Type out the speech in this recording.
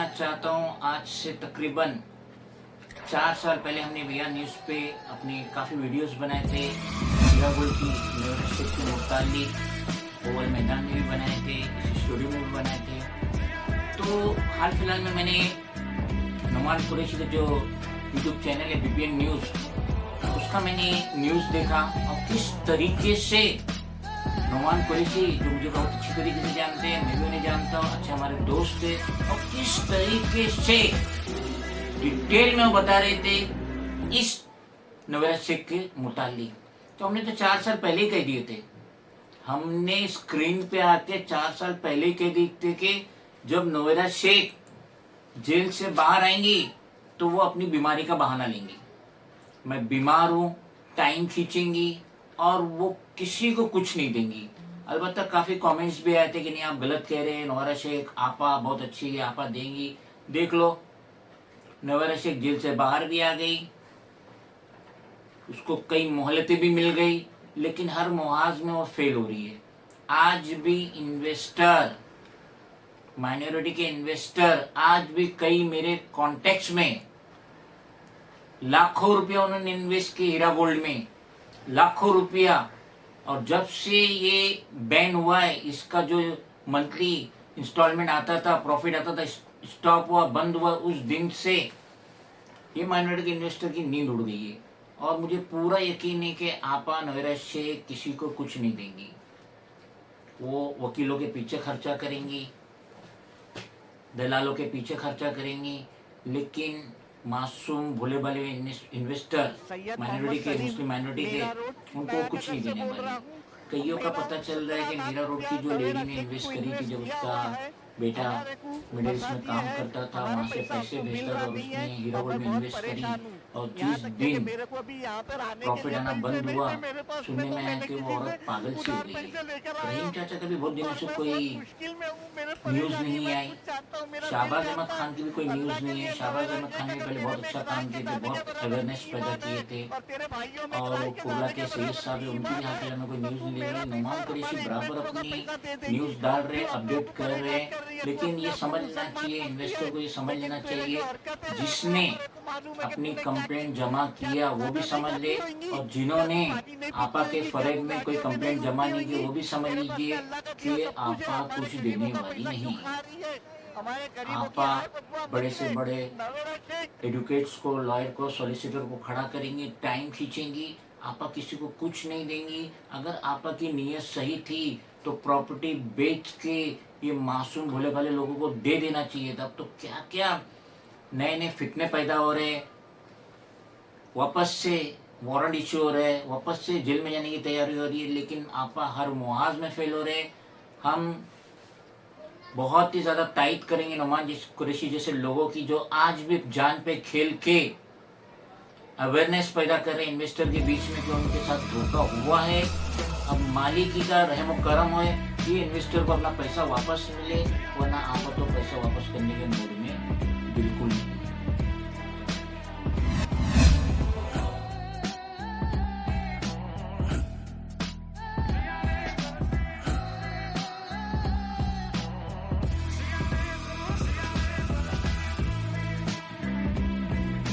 बताना चाहता हूँ। आज से तकरीबन 4 साल पहले हमने भैया न्यूज़ पे अपने काफ़ी वीडियोस बनाए थे। हीरा गोल्ड की लीडरशिप के मुतालिक ओवल मैदान में भी बनाए थे, इस स्टूडियो में भी बनाए थे। तो हाल फिलहाल में मैंने नुमान कुरैशी का जो यूट्यूब चैनल है बीपीएन न्यूज़, उसका मैंने न्यूज़ देखा और किस तरीके से नुमान कुरैशी, जो मुझे बहुत अच्छी तरीके से जानते हैं, मैं भी उन्हें जानता हूँ, अच्छे हमारे दोस्त थे, और किस तरीके से डिटेल में वो बता रहे थे इस नवेरा शेख के मुतालिक। तो हमने तो 4 साल पहले ही कह दिए थे, हमने स्क्रीन पे आके 4 साल पहले ही कह दिए थे कि जब नवेरा शेख जेल से बाहर आएंगी तो वो अपनी बीमारी का बहाना लेंगी, मैं बीमार हूँ, टाइम खींचेंगी और वो किसी को कुछ नहीं देंगी। अलबत्ता काफ़ी कमेंट्स भी आए थे कि नहीं आप गलत कह रहे हैं, नवेरा शेख आपा बहुत अच्छी है, आपा देंगी। देख लो, नवेरा शेख जेल से बाहर भी आ गई, उसको कई मोहलतें भी मिल गई, लेकिन हर मुहाज में वो फेल हो रही है। आज भी इन्वेस्टर, माइनॉरिटी के इन्वेस्टर आज भी कई मेरे कॉन्टेक्ट्स में लाखों रुपया उन्होंने इन्वेस्ट किए हीरा गोल्ड में, लाखों रुपया। और जब से ये बैन हुआ है, इसका जो मंथली इंस्टॉलमेंट आता था, प्रॉफिट आता था, स्टॉप हुआ, बंद हुआ, उस दिन से ये माइनॉरिटी के इन्वेस्टर की नींद उड़ गई है। और मुझे पूरा यकीन है कि आपा नवेरा शेख किसी को कुछ नहीं देंगी। वो वकीलों के पीछे खर्चा करेंगी, दलालों के पीछे खर्चा करेंगी, लेकिन मासूम भोले भाले इन्वेस्टर, माइनॉरिटी के, मुस्लिम माइनॉरिटी के, उनको कुछ नहीं देने वाले। कईयों का पता चल रहा है कि मीरा रोड की जो लेडी ने इन्वेस्ट करी थी, जब उसका बेटा मिडिल ईस्ट में काम करता था, वहाँ से पैसे भेजता था और उसने हीरा गोल्ड में इन्वेस्ट करी, और जिस दिन प्रॉफिट आना बंद हुआ, सुनने में आया कि वो औरत पागल सी हो गई है। रहीम चाचा का भी बहुत दिनों से कोई न्यूज़ नहीं आई, शहबाज अहमद खान की भी कोई न्यूज़ नहीं है। शहबाज अहमद खान ने पहले बहुत अच्छा काम किए थे, बहुत अवेयरनेस पैदा किए थे, और कुर्ला के सैयद साहब है, उनकी भी हाल फिलहाल में कोई न्यूज़ नहीं ले रही। नुमान कुरैशी बराबर अपनी न्यूज़ डाल रहे, अपडेट कर रहे हैं, लेकिन ये समझना चाहिए, इन्वेस्टर को ये समझ लेना चाहिए, जिसने अपनी कंप्लेंट जमा किया वो भी समझ ले, और जिन्होंने आपा के फरेब में कोई कंप्लेंट जमा नहीं की वो भी समझ लीजिए कि आपा कुछ देने वाली नहीं है। आपा बड़े से बड़े एडवोकेट्स को, लॉयर को, सॉलिसिटर को खड़ा करेंगी, टाइम खींचेंगी, आपा किसी को कुछ नहीं देंगी। अगर आपा की नीयत सही थी तो प्रॉपर्टी बेच के ये मासूम भोले भाले लोगों को दे देना चाहिए था। अब तो क्या क्या नए नए फितने पैदा हो रहे हैं, वापस से वारंट इश्यू हो रहे हैं, वापस से जेल में जाने की तैयारी हो रही है, लेकिन आपा हर मुहाज में फेल हो रहे हैं। हम बहुत ही ज़्यादा तायद करेंगे नुमान कुरैशी जैसे लोगों की, जो आज भी जान पे खेल के अवेयरनेस पैदा कर रहे हैं इन्वेस्टर के बीच में कि उनके साथ धोखा हुआ है। अब मालिकी का रहम करम होए कि इन्वेस्टर को अपना पैसा वापस मिले, वरना आप तो पैसा वापस करने के मूड में बिल्कुल नहीं।